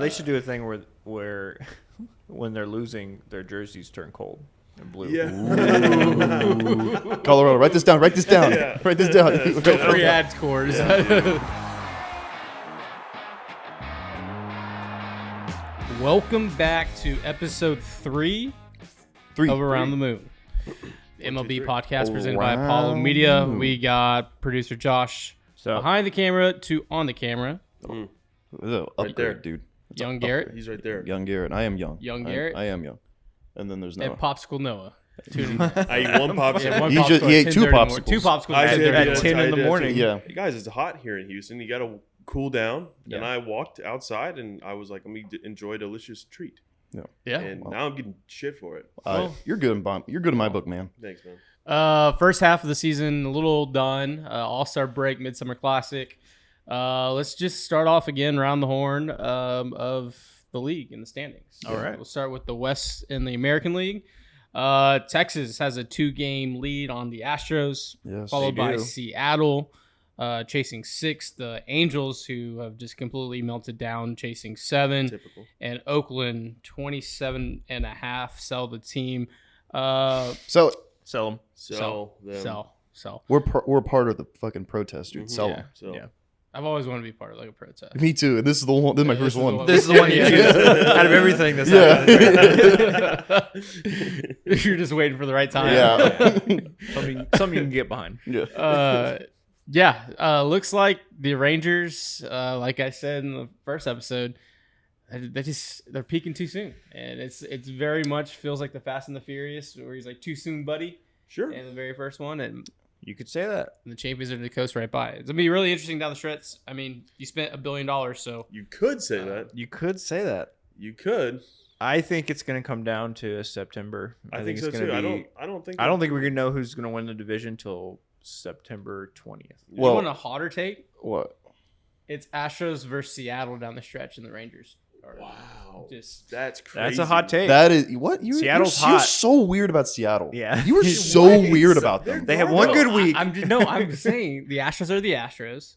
they should do a thing where when they're losing, their jerseys turn cold and blue. Yeah. Colorado, write this down. Write this down. Yeah. Write this down. Free ad scores. Welcome back to episode 3 of Around the Moon. The MLB podcast presented by Apollo Media. We got producer Josh behind the camera to on the camera. Upgrade, there. dude. It's Young Garrett. He's right there. Young Garrett. I am young. Young Garrett. I am young. And then there's Noah. And Popsicle Noah. I eat one popsicle. Yeah, one He popsicle just- he at ate two 10:30 popsicles. Two popsicles I at did, 10:30 at 10 in the morning. Yeah. Hey guys, it's hot here in Houston. You got to cool down. Yeah. And I walked outside and I was like, let me enjoy a delicious treat. Yeah. And now I'm getting shit for it. You're good in my book, man. Thanks, man. First half of the season, a little done. All-Star break, Midsummer Classic. Let's just start off again, round the horn of the league in the standings. All right. We'll start with the West in the American League. Texas has a 2-game lead on the Astros, Yes, followed they by do. Seattle, chasing 6. The Angels, who have just completely melted down, chasing 7. Typical. And Oakland, 27.5, sell the team. So Sell them. Sell. we're part of the fucking protest, dude. Sell Yeah. them. So Yeah. I've always wanted to be part of like a protest. Me too. And this is the one. This is my Yeah, first one. This is the one you choose out of everything that's happening. You're just waiting for the right time. Yeah. Something you can get behind. Yeah. Looks like the Rangers, like I said in the first episode, they're peaking too soon, and it's very much feels like the Fast and the Furious, where he's like too soon, buddy, sure. in the very first one, and You could say that. the champions are to the coast right by. It's gonna be really interesting down the stretch. I mean, you spent $1 billion, so You could say that. You could say that. You could. I think it's going to come down to September. I think so it's too. going to I be. don't think. I don't think we're going to know who's going to win the division till September 20th. you Well- want a hotter take? What? It's Astros versus Seattle down the stretch, and the Rangers are Wow. just That's crazy. That's a hot take. That is what you. Seattle's you're hot. so weird about Seattle. Yeah. You were so What? weird about They're them. They have one good week. I'm saying the Astros are the Astros,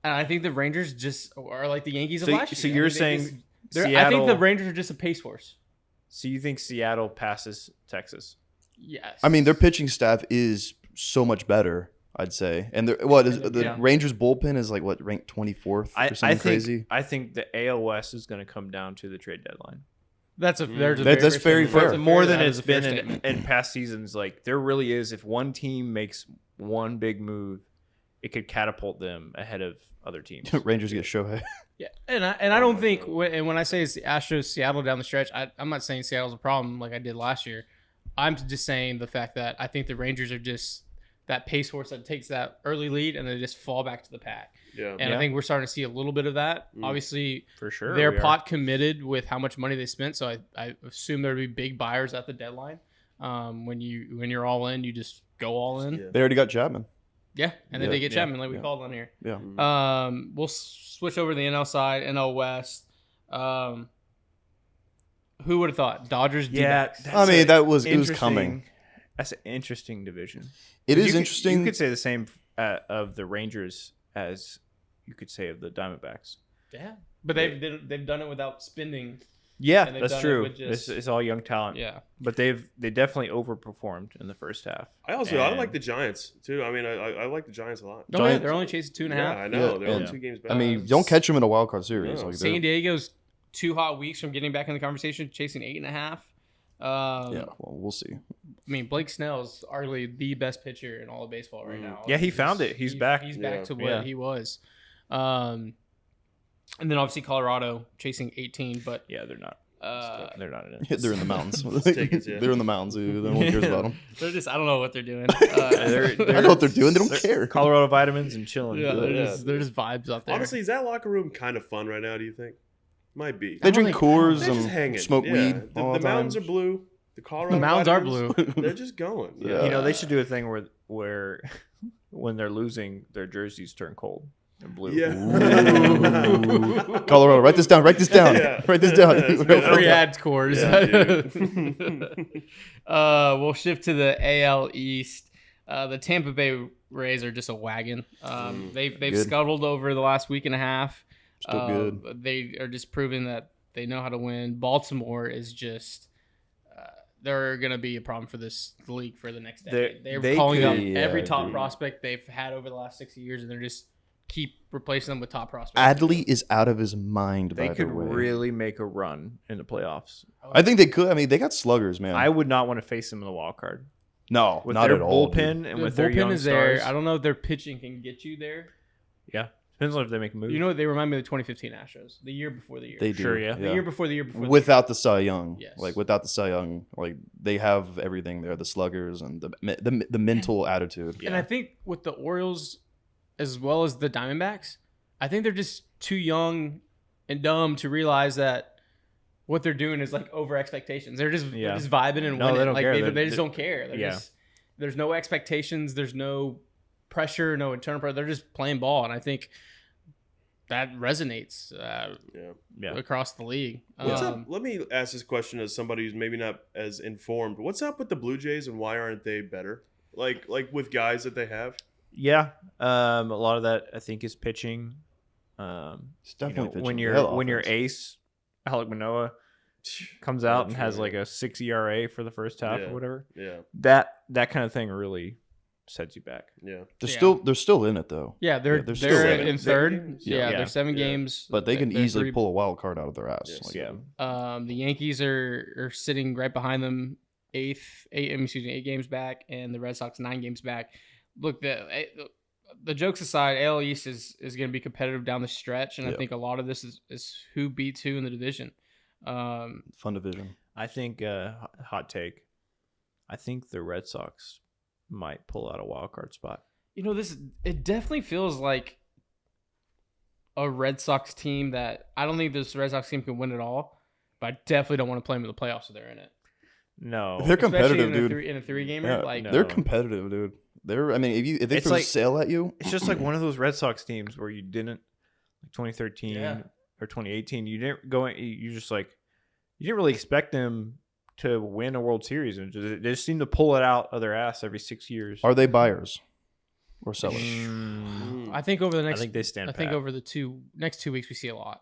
and I think the Rangers just are like the Yankees of last year. So I you're think saying I think Seattle. the Rangers are just a pace horse. So you think Seattle passes Texas? Yes. I mean, their pitching staff is so much better, I'd say. And the Yeah. Rangers bullpen is like what, ranked 24th or something crazy. I think the AL West is going to come down to the trade deadline. that's a That's very fair. That's a More fair- than that it's is a fair been statement. in past seasons. Like there really is. If one team makes one big move, it could catapult them ahead of other teams. Rangers get Shohei. Yeah, and I don't think when I say it's the Astros Seattle down the stretch, I'm not saying Seattle's a problem like I did last year. I'm just saying the fact that I think the Rangers are just that pace horse that takes that early lead and they just fall back to the pack. Yeah. And I think we're starting to see a little bit of that. Obviously, For sure, they're we are. pot committed with how much money they spent, so I assume there'll be big buyers at the deadline. When you're all in, you just go all in. Yeah. They already got Chapman. Yeah, and then Yeah, they get yeah, Chapman like we called on here. Yeah. We'll switch over to the NL side, NL West. Who would have thought? Dodgers, Yeah, D-backs. I mean, it was interesting- coming. That's an interesting division. It is You interesting. You could say the same of the Rangers as you could say of the Diamondbacks. Yeah, but they've done it without spending. Yeah, And they've that's done it true. with This just- is all young talent. Yeah, But they definitely overperformed in the first half. I And- like the Giants too. I mean, I like the Giants a lot. no, Giants- they're only chasing 2.5. Yeah, I know. Yeah, They're only and- 2 games back. I mean, don't catch them in a wild card series. No. Like San Diego's 2 hot weeks from getting back in the conversation, chasing 8.5. yeah, well, we'll see. I mean, Blake Snell's arguably the best pitcher in all of baseball right now. Yeah, he found it. He's back. He's back Yeah. to what Yeah. he was. And then obviously Colorado chasing 18, but Yeah, they're not. They're not in it. They're in the mountains. Tickets, yeah. They're in the mountains. Dude. No one cares about them. they're just I don't know what they're doing. They're- I know what they're doing. They don't they're care. Colorado vitamins and chilling. yeah, they're Yeah. just they're just vibes out there. Honestly, is that locker room kind of fun right now? Do you think? Might be. They drink think- Coors They're just and hanging. smoke Yeah. weed all The the time. mountains are blue. The Colorado The mountains are vitamins, blue. They're just going. Yeah. You know, they should do a thing where when they're losing, their jerseys turn cold and blue. Yeah. Colorado, write this down. Write this down. Yeah. Write this down. That's good. Free ad scores. Yeah, dude. We'll shift to the AL East. The Tampa Bay Rays are just a wagon. They've Good. scuttled over the last week and a half. Still good. They are just proving that they know how to win. Baltimore is just they're going to be a problem for this league for the next decade. They're calling up every top prospect they've had over the last 60 years, and they're just keep replacing them with top prospects. Adley is out of his mind. They by could the way. really make a run in the playoffs. I think they could. I mean, they got sluggers, man. I would not want to face them in the wild card. No, With not their at all. bullpen Dude. and The with their bullpen young is stars. there. I don't know if their pitching can get you there. Yeah, depends on if they make a move. You know what? They remind me of the 2015 Astros, the year before the year. They do. Sure, yeah. The year before the year before. Without the Cy Young, Yes. like without the Cy Young, like they have everything there: the sluggers and the mental attitude. Yeah. And I think with the Orioles, as well as the Diamondbacks, I think they're just too young and dumb to realize that what they're doing is like over expectations. They're just vibing and No, winning. they don't like care. they just don't care. They're Yeah. just, there's no expectations. There's no pressure. No internal pressure. They're just playing ball, and I think that resonates Yeah. across the league. What's up? Let me ask this question as somebody who's maybe not as informed. What's up with the Blue Jays, and why aren't they better? Like with guys that they have. Yeah, a lot of that I think is pitching. It's definitely when pitching. Hell your offense. ace Alek Manoah comes out and has like a 6 ERA for the first half Yeah. or whatever, Yeah. that kind of thing really sets you back. Yeah. They're still in it though. Yeah, they're they're still they're in in it. third. Yeah. They're 7 Yeah. games, But they can They're easily three- pull a wild card out of their ass. Yes. Like, Yeah, The Yankees are sitting right behind them, eight games back, and the Red Sox 9 games back. Look, the jokes aside, AL East is going to be competitive down the stretch, and I Yeah. think a lot of this is who beats who in the division. fun division. I think hot take. I think the Red Sox might pull out a wild card spot. You know, it definitely feels like a Red Sox team that I don't think this Red Sox team can win it all, but I definitely don't want to play them in the playoffs if they're in it. No, They're competitive, Especially dude. in a 3-gamer, Yeah, like no. they're competitive, dude. I mean, if they It's throw like- sail at you, it's just like one of those Red Sox teams where you didn't, like 2013 Yeah. or 2018. You didn't go. You just like you didn't really expect them to win a World Series, and they just seem to pull it out of their ass every 6 years. are they buyers or sellers? Mm, I think over the I next, think they stand. I think pat. over the next 2 weeks we see a lot.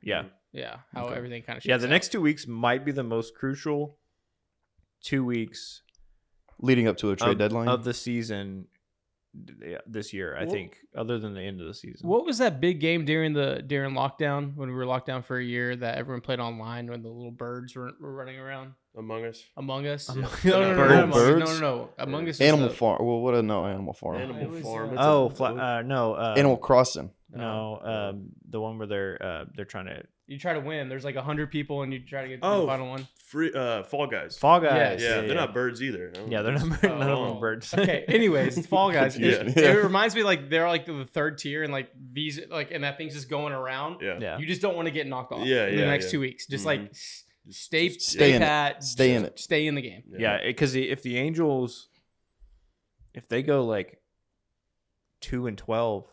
Yeah, Yeah, how Okay. everything kind of yeah. The next 2 weeks might be the most crucial 2 weeks Leading up to a trade deadline. of the season this year. I Well- think, other than the end of the season. What was that big game during lockdown when we were locked down for a year that everyone played online when the little birds were running around Among Us. Among Us? Among- No, Bird- not birds? no. Among Us. Animal was the- Farm. Well, what? No, Animal Farm. Animal it was, Farm. uh, It's Oh, a- no. Animal Crossing. No, the one where they're trying to You try to win. There's like 100 people, and you try to get to Oh, the final one. Free Fall Guys. Fall Guys. Yeah, they're not birds either. I don't Yeah, know. they're not. None of them Oh. are birds. Okay. Anyways, it's Fall Guys. Yeah. It reminds me like they're like the third tier, and like these like and that thing's just going around. Yeah. Yeah. You just don't want to get knocked off. Yeah, in the yeah, next yeah. 2 weeks. Just Mhm. like stay stay in it. pat. Stay in it. Stay in the game. Yeah, because if the Angels, if they go like 2-12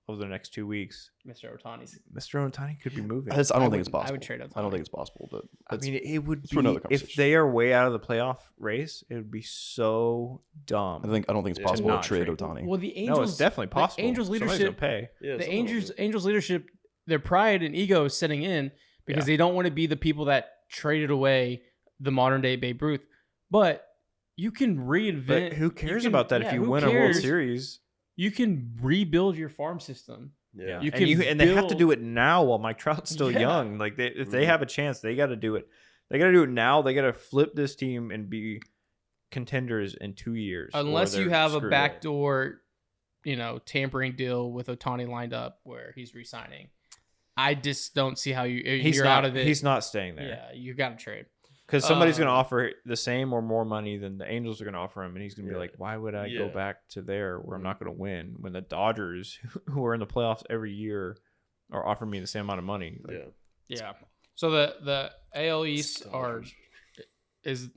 over the next 2 weeks, Mr. Otani's. Mr. Ohtani could be moving. I don't think would- it's possible. I would trade Ohtani. I don't think it's possible, but I mean, it would for another be, if conversation. they are way out of the playoff race, it would be so dumb. I don't think it's Yeah. possible To to not trade trade. Ohtani. Well, the Angels. No, it's definitely possible. The Angels Somebody's leadership. gonna pay. Yeah, The someone will Angels leadership. Their pride and ego is setting in because Yeah. they don't want to be the people that traded away the modern day Babe Ruth. But you can reinvent. But who cares you can- about that yeah, if you who win a World cares? Series? You can rebuild your farm system. Yeah. You and, can and they have to build- do it now while Mike Trout's still Yeah. young. Like if they Mhm. have a chance, they got to do it. They got to do it now. They got to flip this team and be contenders in 2 years. or Unless you they're have a screwed. backdoor, tampering deal with Ohtani lined up where he's resigning. I just don't see how He's you're not, out of it. He's not staying there. Yeah, you got to trade. Because somebody's going to Um, offer the same or more money than the Angels are going to offer him, and he's going to Yeah. be like, "Why would I go Yeah. back to there where I'm not going to win when the Dodgers, who are in the playoffs every year, are offering me the same amount of money?" Like, Yeah. Yeah. So the AL East is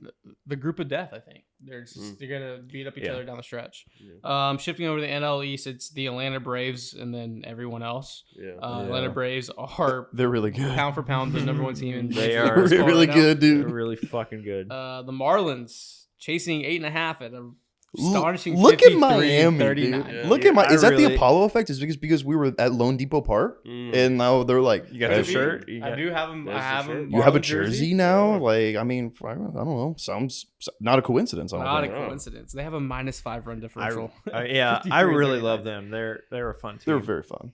the group of death. I think they're gonna beat up each Yeah. other down the stretch. Yeah. Shifting over to the NL East, it's the Atlanta Braves and then everyone else. Yeah. Atlanta Braves are They're really good. pound for pound the number one team in They baseball are They're really right now. good, they're dude. really fucking good. The Marlins chasing 8.5 at a Astonishing. Look at 53, Miami, 39. dude. Yeah. Look at my. I Is that really- the Apollo effect? Is because we were at Lone Depot Park, and now they're like, You got "Hey, the shirt. You I got- do have them. There's I the have shirt. them. You have a jersey now? Like, I mean, I don't know. Sounds not a coincidence. I don't Not a think. coincidence. They have a -5 run differential. yeah, 53 I and really 39. love them. They're a fun team. They're very fun.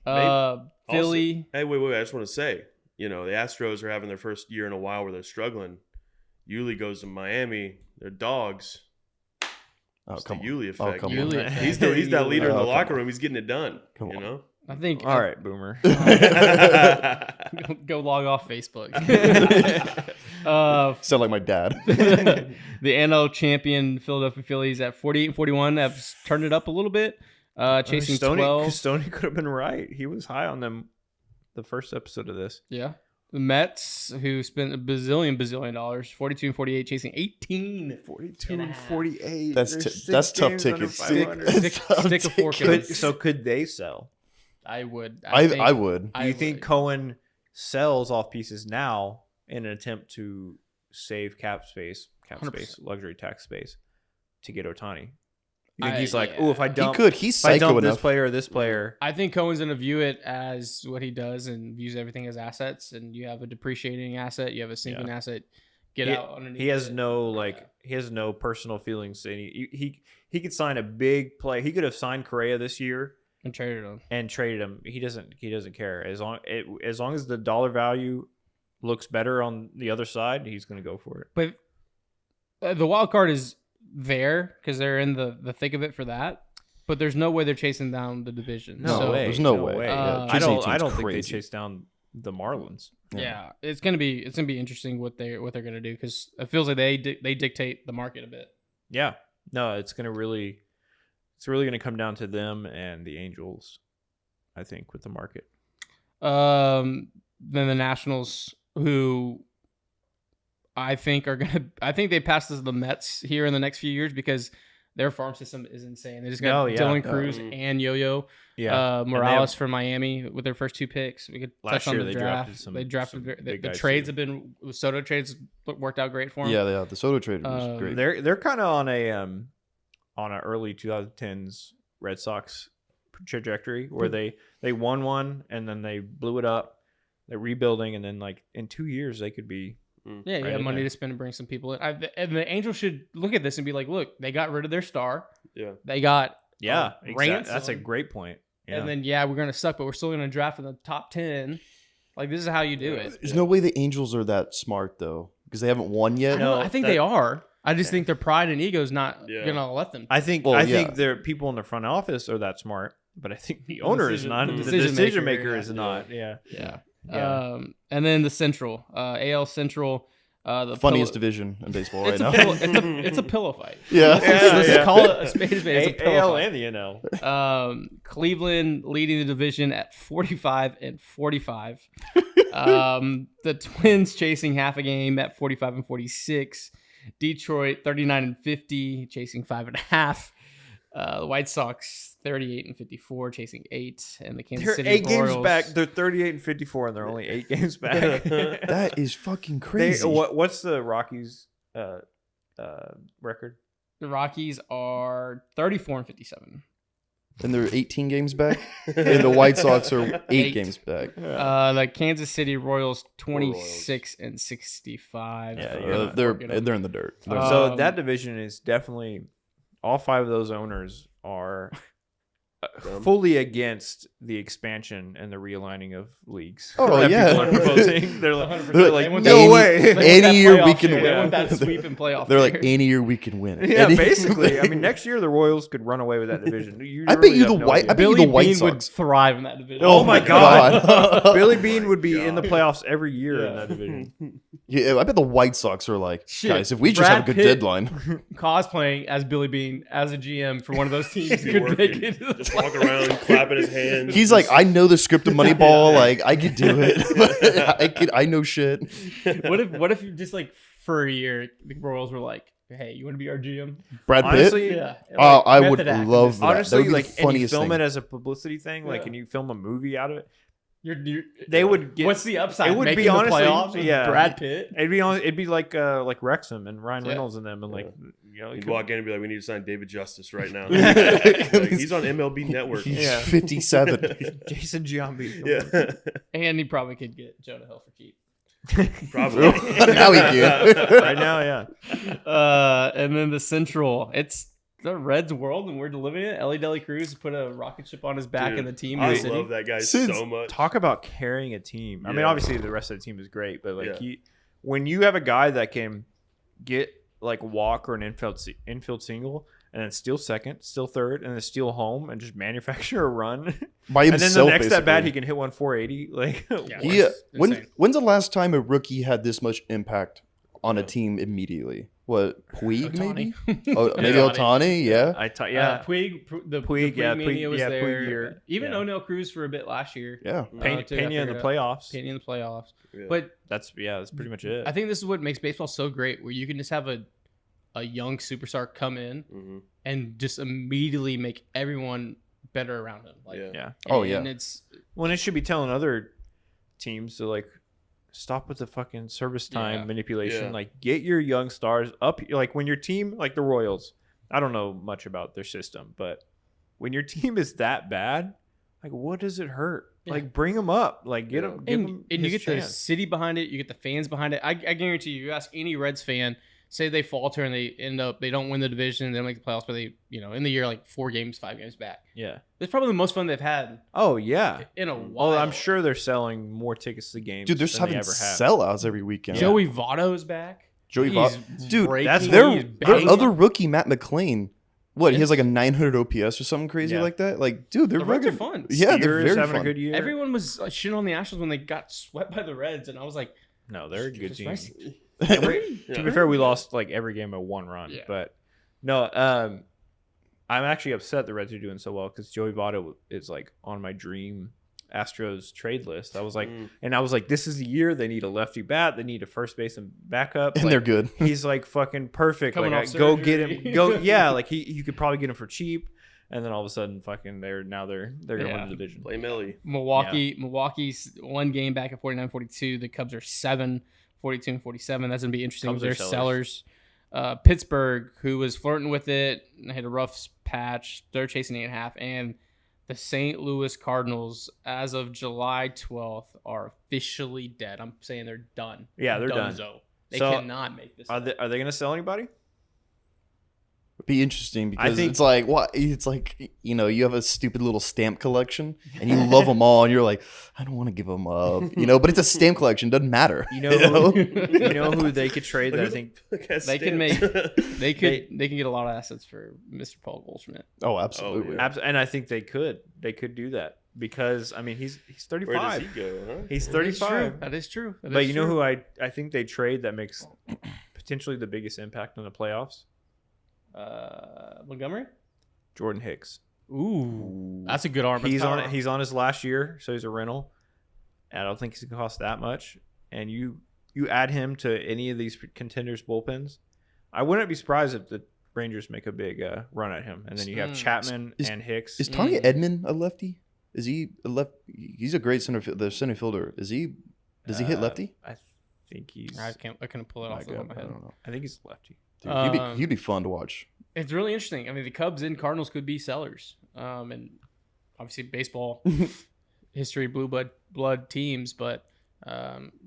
Philly. Hey, wait. I just want to say, the Astros are having their first year in a while where they're struggling. Yuli goes to Miami. They're dogs. Oh, It's the come on. Yuli Oh, effect. come Yuli on. effect. He's that leader in Oh, the come locker on. room. He's getting it done. Come on. I think. All right, Boomer. Go log off Facebook. Sound like my dad. The NL champion Philadelphia Phillies at 48-41 have turned it up a little bit, chasing 12. Stoney could have been right. He was high on them the first episode of this. Yeah. The Mets, who spent a bazillion dollars, 42 and 48, chasing 18. 42 and and 48. That's There's t- six that's tough games under tickets. 500. Stick a fork in it. Could they sell? I would. I would. Do you think Cohen sells off pieces now in an attempt to save cap space, 100%. luxury tax space, to get Ohtani? You think he's like, yeah. oh, if I He dump, could. He's if I psycho dump this enough. player or this player, I think Cohen's going to view it as what he does and views everything as assets. And you have a depreciating asset, you have a sinking asset. Get out underneath. he has it. he has no personal feelings. And he could sign a big play. He could have signed Correa this year And traded him. and traded him. He doesn't care as long as the dollar value looks better on the other side. He's going to go for it. But the wild card is there because they're in the thick of it for that. But there's no way they're chasing down the division. No So, way. There's no way. Yeah, I chasing don't team's think they crazy. chase down the Marlins. Yeah, it's gonna be interesting what they're gonna do because it feels like they dictate the market a bit. Yeah. No, it's really going to come down to them and the Angels, I think, with the market. Then the Nationals, who I think they pass the Mets here in the next few years because their farm system is insane. They just got Dylan Cruz and Yo-Yo. Yeah. Morales from Miami with their first two picks. We could Last touch on year the they draft. drafted some They drafted big the guys trades too. have been Soto trades worked out great for them. Yeah, the Soto trade was great. They're kind of on a early 2010s Red Sox trajectory where they won one and then they blew it up. They're rebuilding and then like in 2 years they could be Yeah, you right have in money there. to spend and bring some people in. And the Angels should look at this and be like, look, they got rid of their star. Yeah. They got That's a Ransom. great point. Yeah. And then we're gonna suck, but we're still gonna draft in the top 10. Like this is how you do it. There's no way the Angels are that smart though, because they haven't won yet. I think they are. I just think their pride and ego is not Yeah. gonna let them. I think their people in the front office are that smart, but I think the owner is not. The decision maker is not. Yeah. Yeah. Yeah. And then the Central, AL Central, the Funniest division in baseball right it's now. a pillow, it's a pillow fight. Yeah. Let's just call it a spade. It's a pillow AL fight. and the NL. Cleveland leading the division at 45 and 45. The Twins chasing half a game at 45 and 46. Detroit 39 and 50, chasing 5.5. The White Sox 38 and 54, chasing 8, and the Kansas They're City 8 Royals. games back. They're 38 and 54, and they're only 8 games back. That is fucking crazy. What's the Rockies' record? The Rockies are 34 and 57. And they're 18 games back, and the White Sox are 8 games back. The Kansas City Royals 26 and 65. Yeah, They're in the dirt. So that division is definitely all 5 of those owners are fully against the expansion and the realigning of leagues. Oh, that yeah. people are proposing. They're like, They're like, no way. Any year we can They win. want that sweep and playoff. They're like, year. any year we can win. Yeah, Any- basically. I mean, next year the Royals could run away with that division. I bet you the White- I bet you Billy the White Bean would Sox. thrive in that division. Oh my God. God. Billy Bean would be in the playoffs every year in that division. Yeah, I bet the White Sox are like, Shit, guys, if we just Brad have a good Pitt deadline. cosplaying as Billy Bean as a GM for one of those teams Be could working. make it to the Just walking around clapping his hands. He's like, I know the script of Moneyball. Like, I could do it. I know shit. What if you just like for a year the Royals were like, hey, you want to be our GM? Brad Pitt? Honestly, Yeah. I would method act. love that. That honestly, would be like, the and you funniest film thing. it as a publicity thing, like, Yeah. and you film a movie out of it. They would get. What's the upside? It would Making be honestly, the playoffs with yeah. Brad Pitt. It'd be like Wrexham and Ryan Yeah. Reynolds and them, and like You'd walk in and be like, "We need to sign David Justice right now." Yeah. Like, he's on MLB Network. He's Yeah. 57. Jason Giambi. Yeah, And he probably could get Jonah Hill for cheap. probably. Now he can. Right now, yeah. And then the Central, it's the Reds world, and we're living it. Ellie Deli Cruz put a rocket ship on his back Dude, in the team. I in the city. love that guy Since- so much. Talk about carrying a team. I mean, Yeah. obviously the rest of the team is great, but like Yeah. when you have a guy that can get like walk or an infield single and then steal second, steal third, and then steal home and just manufacture a run, By and himself, then the next at bat basically. he can hit one 480. Like, Yeah. Insane. When's the last time a rookie had this much impact on a team immediately? What, Puig maybe? Oh, maybe Ohtani. Ohtani, yeah. Puig, the Puig, yeah, mania Puig- was yeah, there. Puig year. Even Yeah. O'Neal Cruz for a bit last year. Yeah. Pena, too, I Pena in the figured out. playoffs. Pena in the playoffs. Yeah. But That's pretty much it. I think this is what makes baseball so great, where you can just have a young superstar come in Mhm. and just immediately make everyone better around him. Like, Yeah. yeah. Oh, and yeah. it's Well, and it should be telling other teams to like stop with the fucking service time Yeah. manipulation. Yeah. Like, get your young stars up. Like when your team, like the Royals, I don't know much about their system, but when your team is that bad, like what does it hurt? Yeah. Like bring them up. Like get Yeah. them. Give and, them and you his get the chance. city behind it, you get the fans behind it. I guarantee you ask any Reds fan, say they falter and they don't win the division, they don't make the playoffs, but they, in the year like 4 games, 5 games back. Yeah. It's probably the most fun they've had Oh yeah. in a while. Well, I'm sure they're selling more tickets to games. Dude, they're just than they having ever have. sellouts every weekend. Joey Votto's back. Joey He's Votto. Dude, breaking, that's he's their banging. other rookie, Matt McClain. What, he has Yes. like a 900 OPS or something crazy Yeah. like that? Like, dude, they're The Reds are regular- fun. Yeah, they're Steers very having fun. a good year. Everyone was shitting on the Astros when they got swept by the Reds, and I was like, No, they're a good Jesus team. Christ. To be fair, we lost like every game of 1 run. Yeah. But no, I'm actually upset the Reds are doing so well because Joey Votto is like on my dream Astros trade list. I was like, this is the year they need a lefty bat, they need a first base and backup, And like, they're good. He's like fucking perfect. Coming Like off go get surgery. him. Go yeah. Like you could probably get him for cheap, and then all of a sudden, fucking they're gonna Yeah. win the division. Play Millie. Milwaukee's 1 game back at 49-42. The Cubs are 7, 42 and 47. That's gonna be interesting. Cubs They're are sellers. Pittsburgh, who was flirting with it, hit a rough patch. They're chasing 8.5, and the St. Louis Cardinals, as of July 12th, are officially dead. I'm saying they're done. Yeah, they're done. Donezo. They So, cannot make this. Are up. they gonna sell anybody? Be interesting because think- it's like what it's like, you have a stupid little stamp collection and you love them all and you're like, I don't want to give them up, but it's a stamp collection, doesn't matter. You know who they could trade that I think They can make. They can get a lot of assets for Mr. Paul Goldschmidt. Oh, absolutely. yeah. and I think they could do that because I mean he's Where does 35. he go? Huh? He's 35. That is true. That But is you know true. who I think they trade that makes potentially the biggest impact on the playoffs? Montgomery. Jordan Hicks. Ooh, that's a good arm. He's That's on power. it. He's on his last year, so he's a rental. And I don't think he's gonna cost that much. And you add him to any of these contenders' bullpens, I wouldn't be surprised if the Rangers make a big run at him. And then you have Chapman and Hicks. Is Tony Edman a lefty? Is he a left? He's a great center fielder. Does he hit lefty? I think he's. I couldn't pull it off the top of my I head. don't know. I think he's lefty. Dude, he'd be fun to watch. It's really interesting. I mean, the Cubs and Cardinals could be sellers. And obviously baseball history, blue blood teams, but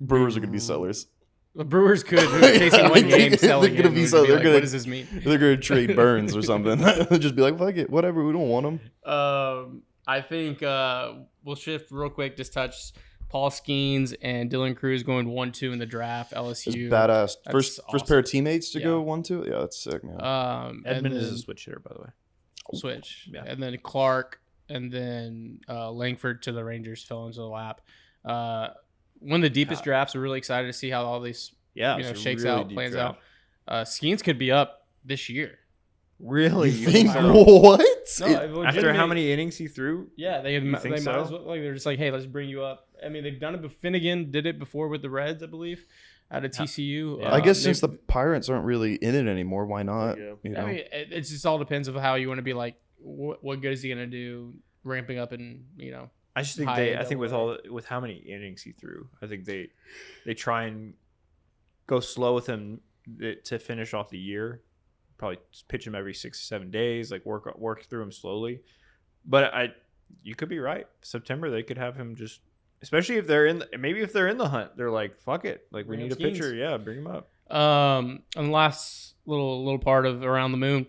Brewers are gonna be sellers. the Brewers could chasing one game, They're selling gonna it, be would sellers. like, They're gonna- what does this mean? They're gonna trade Burns or something. They'll just be like, fuck it, whatever. We don't want him. I think we'll shift real quick. Just touch Paul Skeens and Dylan Cruz going 1-2 in the draft. It's LSU. badass. That's First awesome. pair of teammates to Yeah. go 1-2. Yeah, that's sick, man. And Edmund is then a switch hitter, by the way. switch. Yeah. And then Clark and then Langford to the Rangers fell into the lap. One of the deepest drafts. We're really excited to see how all these Yeah, it's a shakes really out, deep plans draft. out. Skeens could be up this year. Really? You think so? what? After how many innings he threw? Yeah, they You might think so? as well, like they're just like, hey, let's bring you up. I mean, they've done it. But Finnegan did it before with the Reds, I believe, out of TCU. Yeah. I guess they- since the Pirates aren't really in it anymore, why not? Yeah. You know? I mean, it just all depends of how you want to be. Like, what good is he gonna do? Ramping up and I just think high I think with double with how many innings he threw, I think they try and go slow with him to finish off the year. Probably just pitch him every 6 or 7 days, like work through him slowly. But you could be right. September they could have him just, especially if they're if they're in the hunt, they're like, fuck it, like we Bring need a up Skeens. pitcher, yeah, bring him up. And the last little part of Around the Moon,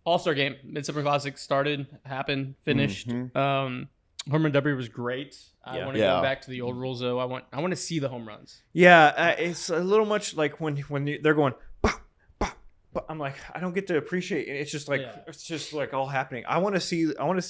All-Star Game, Midsummer Classic started, happened, finished. Mhm. Home run derby was great. I Yeah. want to Yeah. go back to the old rules though. I want to see the home runs. Yeah, it's a little much like when they're going, bah, bah, bah. I'm like, I don't get to appreciate it. It's just like Yeah. it's just like all happening. I want to see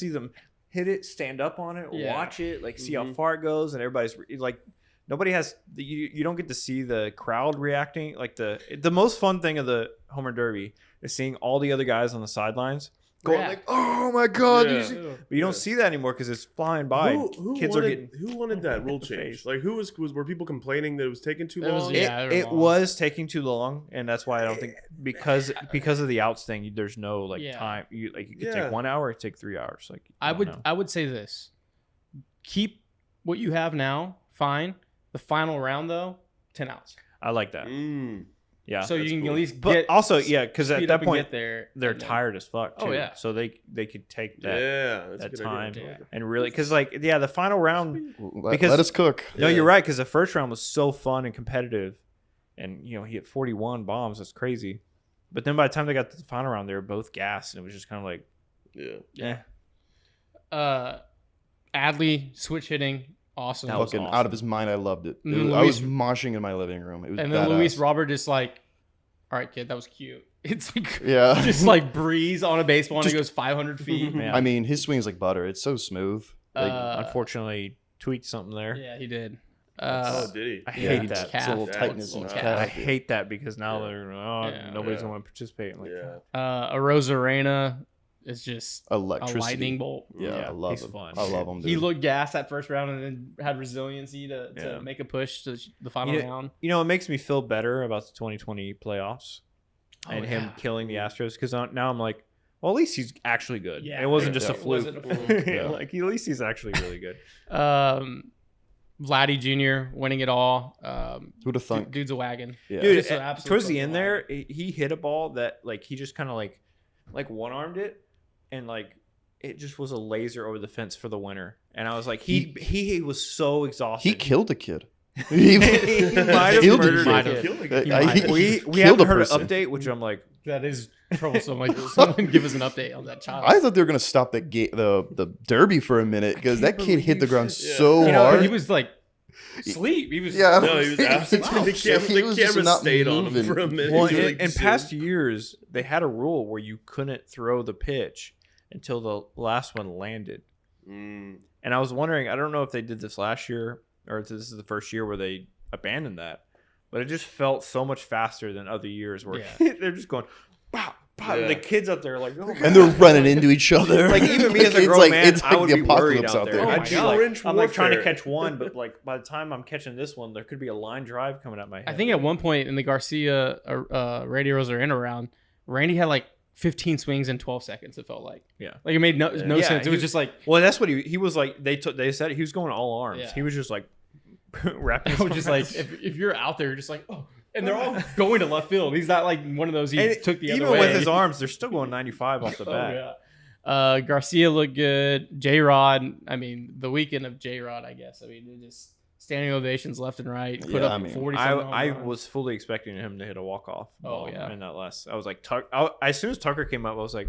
them hit it, stand up on it, Yeah. watch it, like see how far it goes, and everybody's like, nobody has you don't get to see the crowd reacting. Like the most fun thing of the home run derby is seeing all the other guys on the sidelines going Yeah. like, oh my god, did you Yeah. see? But you don't see that anymore because it's flying by. Kids are getting. Who wanted that rule in the change? face. Like, were people complaining that it was taking too It was- long? yeah. It long. was taking too long, and that's why I don't think because of the outs thing. There's no like Yeah. time. You could Yeah. take 1 hour, it could take 3 hours. Like I don't know. would say this: keep what you have now. Fine. The final round though, 10 outs. I like that. Mm. Yeah, So you that's can cool. at least but get also yeah, because at speed that up and point get there. they're and then- tired as fuck too. Oh, yeah. So they could take that Yeah, that's a that good time idea. Yeah. and really because like the final round. Because- Let us cook. No, Yeah. you're right because the first round was so fun and competitive, and he hit 41 bombs. That's crazy. But then by the time they got to the final round, they were both gassed, and it was just kind of like, Yeah. Adley switch hitting, awesome. That was Fucking awesome. out of his mind. I loved it. And then I was Luis- moshing in my living room. It was And then badass. Luis Robert just like, all right, kid, that was cute. It's like Yeah. just like breeze on a baseball and it Just- goes 500 feet. yeah. I mean, his swing is like butter. It's so smooth. Like, Unfortunately, tweaked something there. Yeah, he did. Oh, did he? I Yeah, hate it's that. calf. it's a little That tightness in was- his Yeah. I calf. hate that because now Yeah. they're Yeah. nobody's Yeah. going to participate. Like, Yeah. Arozarena is just a Electricity. lightning bolt. Yeah, Yeah, I love he's him. fun. I love him. He Dude. looked gassed that first round and then had resiliency to Yeah. make a push to the final You- round. it makes me feel better about the 2020 playoffs and him yeah. killing the Astros because now I'm like, well, at least he's actually good. Yeah. It wasn't just Yeah. a It fluke. wasn't a fluke. Yeah. Like at least he's actually really good. Vladdy Jr. winning it all. Who'd have thunk? Dude's a wagon. Yeah. Dude, Just an absolute towards the fucking end there, he hit a ball that like he just kind of like one armed it, and like it just was a laser over the fence for the winner. And I was like, he was so exhausted. He killed a kid. He might have killed a murdered kid. a kid. Killed a Uh, kid. I- he we killed haven't a heard person. an update, which I'm like, That is troublesome. Like someone give us an update on that child. I thought they were gonna stop the derby for a minute because that kid hit the ground Yeah. so you know, hard. he was like asleep. He was Yeah. No, he was absolutely. He The was camera just not stayed on him moving. for a minute. well, He was, like, in past zoomed. years, they had a rule where you couldn't throw the pitch until the last one landed. Mm. And I was wondering, I don't know if they did this last year or if this is the first year where they abandoned that, but it just felt so much faster than other years where they're just going, pow, pow. Yeah. The kids up there are like, oh, and they're running into each other. like even me as a It's grown like- man, it's I like would the be worried apocalypse out out there. there. Oh I'd my be God. like, Trench I'm like trying to warfare. catch one, but like by the time I'm catching this one, there could be a line drive coming at my head. I think at one point in the Garcia Randy Rosarena round, Randy had like 15 swings in 12 seconds. It felt like Yeah. like it made no Yeah, sense. It was he- just like Well, that's what he was like. They said he was going all arms. Yeah. He was just like wrapping. I his was just arms. like if you're out there, you're just like oh, and they're all going to left field. He's not like one of those. He And took the even other way. with his arms, they're still going 95 off the Oh, bat. yeah. Garcia looked good. J Rod. I mean, the weekend of J Rod. I guess. I mean, they just standing ovations left and right. Put Yeah, up I mean, 40. I was fully expecting him to hit a walk off. Oh, yeah. in that last. I was like, as soon as Tucker came up, I was like,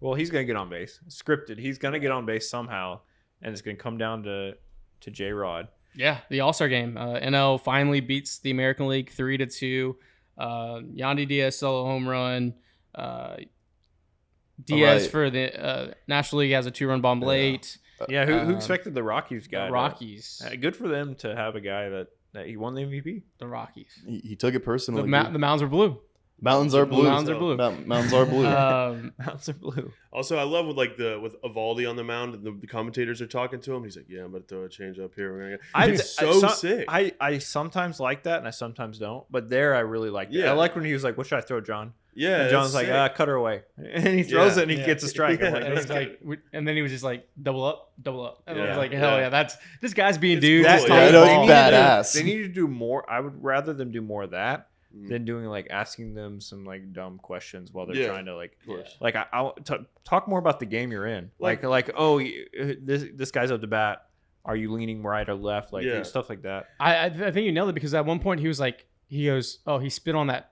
well, he's gonna get on base. Scripted. He's gonna get on base somehow, and it's gonna come down to J Rod. Yeah, the All-Star game. NL finally beats the American League 3-2. Yandy Diaz solo home run. Diaz right. for the National League has a 2-run bomb late. Yeah, who Um, expected the Rockies guy? to- Rockies. good for them to have a guy that he won the MVP. The Rockies. he took it The, personally. the mounds were blue. Mountains are blue. Mountains are blue. Mountains are blue. Mountains are blue. Also, I love with Evaldi on the mound, and the commentators are talking to him. He's like, "Yeah, I'm gonna throw a change up here. We're gonna." He's so sick. I sometimes like that, and I sometimes don't. But there, I really liked it. Yeah. I like when he was like, "What should I throw, John?" Yeah, And John's that's like, sick. cut her away. And he throws Yeah. it and he gets a strike. I'm like, And, this he's guy. like, and then he was just like, double up. And I Yeah. was like, hell Yeah. yeah, that's this guy's being It's dude. cool. This Yeah, I tiny know, it's ball. badass. They need to do more. I would rather them do more of that Mm. than doing like asking them some like dumb questions while they're Yeah. trying to like. Of course. Like I'll talk more about the game you're in. Like- Like oh, this guy's up to bat. Are you leaning right or left? Like Yeah. stuff like that. I think you nailed it because at one point he was like, he goes, oh, he spit on that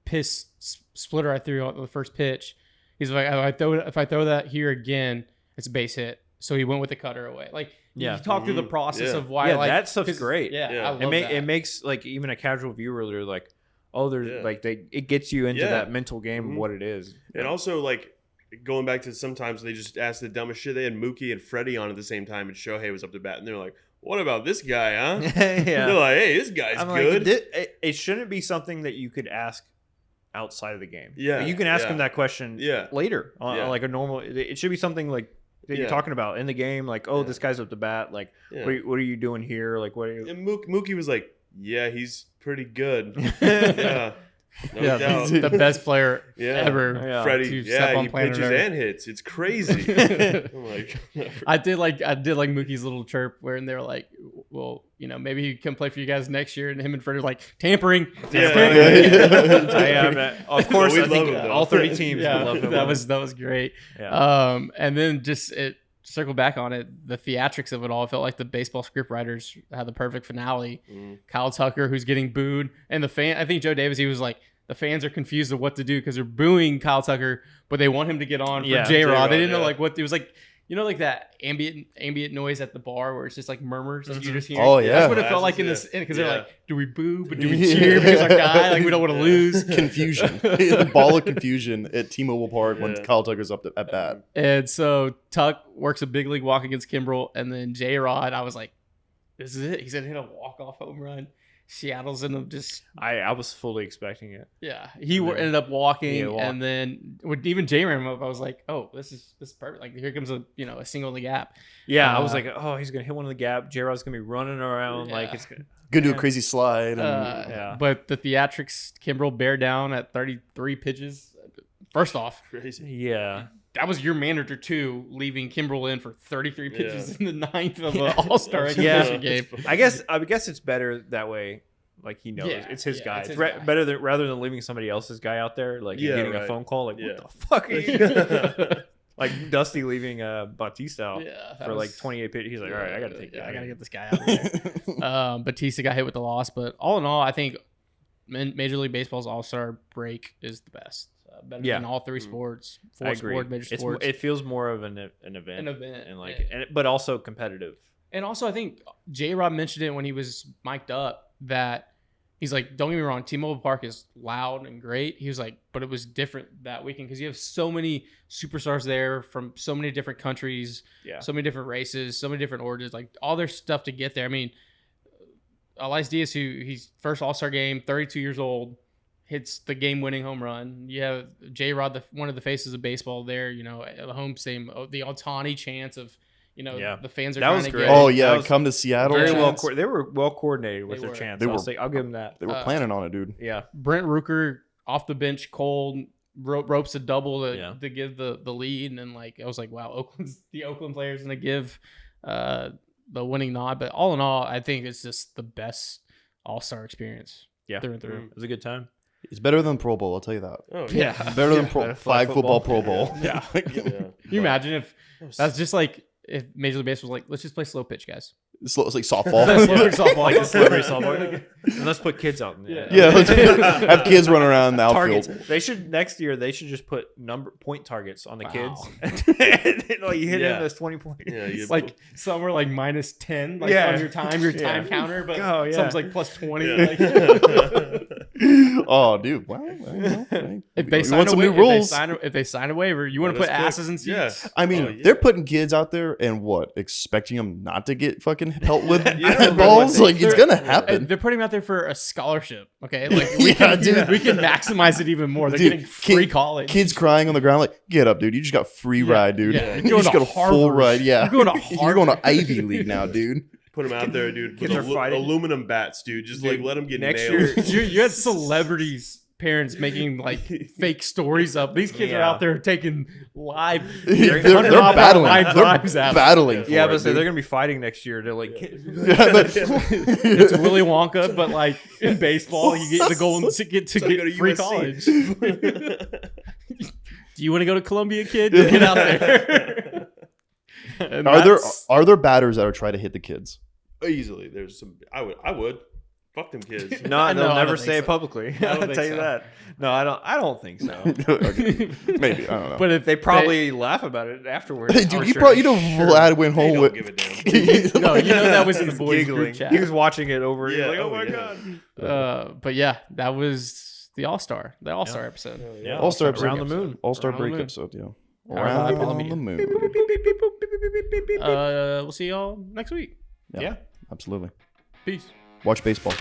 piss splitter I threw on the first pitch. He's like, if I throw that here again, it's a base hit. So he went with the cutter away. Like, Yeah. he talked through the process Yeah. of why. Yeah, like, that stuff's 'cause- great. Yeah, Yeah. I love It that. it makes like even a casual viewer, they're like, oh, there's Yeah. like it gets you into Yeah. that mental game Mhm. of what it is. And also, like, going back to sometimes they just ask the dumbest shit. They had Mookie and Freddie on at the same time, and Shohei was up to bat, and they're like, "What about this guy, huh?" They're yeah. like, "Hey, this guy's I'm good." like, it shouldn't be something that you could ask outside of the game. Yeah, Like, you can ask yeah. him that question Yeah. later on Yeah. like a normal. It should be something like that you're Yeah. talking about in the game. Like, oh, Yeah. this guy's up to bat. Like, Yeah. what are you doing here? Like, what are you? And Mookie was like, "Yeah, he's pretty good." Yeah, no yeah, doubt. he's the best player Yeah. ever. Yeah. Freddie, to step yeah, on he planet pitches Earth. and hits. It's crazy. I'm like, I did like Mookie's little chirp where they were like, well, maybe he can play for you guys next year, and him and Freddie were like tampering. Yeah. Of course, We I think love him, though. all 30 teams Yeah, would love him. that was great. Yeah. And then just it circle back on it, the theatrics of it all. It felt like the baseball script writers had the perfect finale. Mm. Kyle Tucker, who's getting booed, and the fan. I think Joe Davis. He was like, the fans are confused of what to do because they're booing Kyle Tucker, but they want him to get on for Yeah, J-Rod. J-Rod, They didn't know yeah. like what it was like. Like that ambient noise at the bar where it's just like murmurs that you just hear. Oh, yeah. That's what it felt like in Yeah. this because Yeah. they're like, do we boo? But do we cheer because our guy? Like we don't want to lose. Confusion. A ball of confusion at T-Mobile Park when Yeah. Kyle Tucker's up at bat. And so Tuck works a big league walk against Kimbrel, and then J-Rod, I was like, this is it. He's gonna hit a walk-off home run. Seattle's in just I was fully expecting it. he And then ended up walking, he walked. and then when even J ran him up, I was like, oh, this is perfect. Like here comes a single in the gap. Yeah, I was Uh, like, oh, he's gonna hit one in the gap. J-Rod's gonna be running around like Yeah. it's gonna. Gonna do a Yeah. crazy slide. And, Yeah. But the theatrics, Kimbrel bear down at 33 pitches. First off, Crazy. Yeah. that was your manager too, leaving Kimbrel in for 33 pitches Yeah. in the ninth of an All-Star Yeah. exhibition game. I guess it's better that way. Like he knows Yeah, it's his yeah, guy. it's It's his guy. better than rather than leaving somebody else's guy out there. Like Yeah, getting a right. phone call. Like Yeah. what the fuck are you? Like Dusty leaving Bautista out Yeah, that for like was- 28 pitches. He's like, all right, I gotta take that. I gotta get this guy out of there. Batista got hit with the loss, but all in all, I think Major League Baseball's All-Star break is the best. Better Yeah. than all three Mm. sports, I four agree. sports, major It's sports. it feels more of an event. An event, and like yeah. but also competitive. And also, I think J-Rob mentioned it when he was mic'd up that he's like, don't get me wrong, T-Mobile Park is loud and great. He was like, but it was different that weekend because you have so many superstars there from so many different countries, Yeah. so many different races, so many different origins, like all their stuff to get there. I mean, Elias Diaz, who he's first All-Star game, 32 years old, hits the game-winning home run. You have J-Rod, one of the faces of baseball there, at the home same, the Ohtani chance of, Yeah. the fans are That trying was to great. get. Oh That yeah, was come to Seattle. Very well. chance. They were well coordinated with They their were. chance. They I'll were- give them that. They were planning on it, dude. Yeah. Brent Rooker off the bench, cold, ropes a double Yeah. to give the lead, and then I was like, wow, the Oakland players gonna give the winning nod. But all in all, I think it's just the best All-Star experience. Yeah. through and through. It was a good time. It's better than Pro Bowl, I'll tell you that. Oh Yeah. Better than Better flag football Pro Bowl. Yeah. Yeah. Can you imagine if that's just like if Major League Baseball was like, let's just play slow pitch, guys. It's like Slow softball. pitch softball. Like a celebrity softball. And let's put kids out in there. Yeah, have kids running around the outfield. Targets. They should next year. They should just put point targets on the Wow. kids. And then, like you hit Yeah. him as 20 points. Yeah, you- It's like some are like minus 10 Yeah. on your time Yeah. counter, but Oh, yeah. some's like plus 20. Yeah. Like, Oh, dude. Well, if they we sign want a some waiver, new rules. if they sign a waiver, you want to Let put us click. asses in seats. Yeah. I mean, Oh, yeah. they're putting kids out there and what? Expecting them not to get fucking help with Yeah, balls? but Like, it's They're- gonna happen. They're putting them out there for a scholarship. Okay, like we Yeah, can, dude. we can maximize it even more. They're Dude, getting free kid- college. Kids crying on the ground, like, get up, dude. You just got free ride, dude. yeah. You You're going just to got a full Harvard. ride. Yeah. You're going to You're going to Harvard. Ivy League now, dude. Put them out there, dude. Kids With are fighting. aluminum bats, dude. Just like let them get Next nailed. year- you had celebrities parents making like fake stories up. These kids are Yeah. out there taking live. they're 100 mile per hour battling. line They're drives at 'em. battling. For Yeah, it, but they're dude. gonna be fighting next year to like. It's Willy Wonka, but like in baseball, you get the goal to get So go to free USC. college. Do you want to go to Columbia, kid? Get out there. And that's- Are there batters that are trying to hit the kids? Easily, there's some. I would. Fuck them kids. No, No, I they'll don't never think say so. it publicly. I don't I'll think tell you so. that. No, I don't think so. Okay. Maybe I don't know. But if They probably laugh about it afterwards. Dude, for he sure. probably Vlad went They home don't with. give a damn. no, you know that was in the He's boys giggling. group chat. He was watching it over. Yeah, Yeah, like, oh oh, my yeah. god. But yeah, that was the All-Star episode. Yeah, All-Star episode. around the moon. All-Star Around the break moon. episode. Yeah. Around the Around the moon. We'll see y'all next week. Yeah. Absolutely. Peace. Watch baseball.